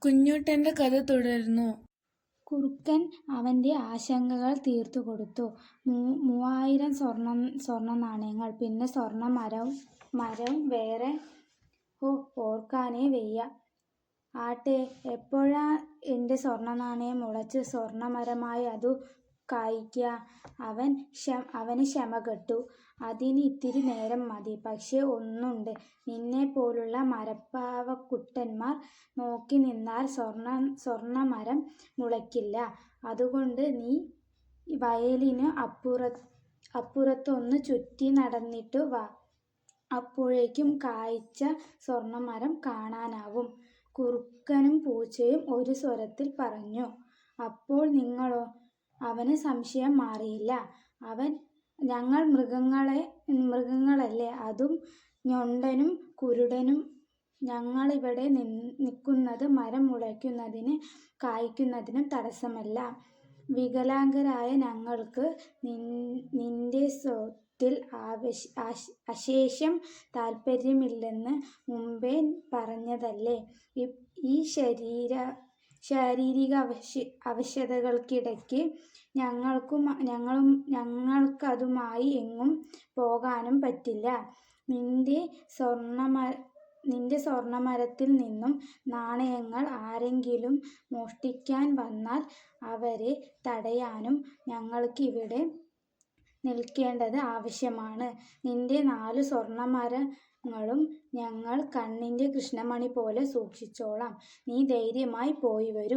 കുഞ്ഞൂട്ടൻ്റെ കഥ തുടരുന്നു. കുറുക്കൻ അവൻ്റെ ആശങ്കകൾ തീർത്തുകൊടുത്തു. 3000 സ്വർണ്ണനാണയങ്ങൾ, പിന്നെ മരവും വേറെ. ഓർക്കാനേ വയ്യ. ആട്ടെ, എപ്പോഴാ എൻ്റെ സ്വർണ്ണനാണയം മുളച്ച് സ്വർണ്ണമരമായി അതു കായ്ക്കുക? അവന് ക്ഷമകെട്ടു. അതിന് ഇത്തിരി നേരം മതി. പക്ഷേ ഒന്നുണ്ട്, നിന്നെപ്പോലുള്ള മരപ്പാവക്കുട്ടന്മാർ നോക്കി നിന്നാൽ സ്വർണ്ണമരം മുളയ്ക്കില്ല. അതുകൊണ്ട് നീ വയലിനു അപ്പുറത്തൊന്ന് ചുറ്റി നടന്നിട്ടു വാ. അപ്പോഴേക്കും കായ്ച്ച സ്വർണ്ണമരം കാണാനാവും. കുറുക്കനും പൂച്ചയും ഒരു സ്വരത്തിൽ പറഞ്ഞു. അപ്പോൾ നിങ്ങളോ? അവന് സംശയം മാറിയില്ല. ഞങ്ങൾ മൃഗങ്ങളല്ലേ, അതും ഞൊണ്ടനും കുരുടനും. ഞങ്ങളിവിടെ നിൽക്കുന്നത് മരം മുളയ്ക്കുന്നതിനും കായ്ക്കുന്നതിനും തടസ്സമല്ല. വികലാംഗരായ ഞങ്ങൾക്ക് നിന്റെ സ്വത്തിൽ അശേഷം താൽപ്പര്യമില്ലെന്ന് മുമ്പേ പറഞ്ഞതല്ലേ. ഈ ശാരീരിക അവശതകൾക്കിടയ്ക്ക് ഞങ്ങൾക്കതുമായി എങ്ങും പോകാനും പറ്റില്ല. നിന്റെ സ്വർണ്ണമരത്തിൽ നിന്നും നാണയങ്ങൾ ആരെങ്കിലും മോഷ്ടിക്കാൻ വന്നാൽ അവരെ തടയാനും ഞങ്ങൾക്കിവിടെ നിൽക്കേണ്ടത് ആവശ്യമാണ്. നിന്റെ 4 സ്വർണ്ണമരങ്ങളും ഞങ്ങൾ കണ്ണിൻ്റെ കൃഷ്ണമണി പോലെ സൂക്ഷിച്ചോളാം. നീ ധൈര്യമായി പോയി വരൂ.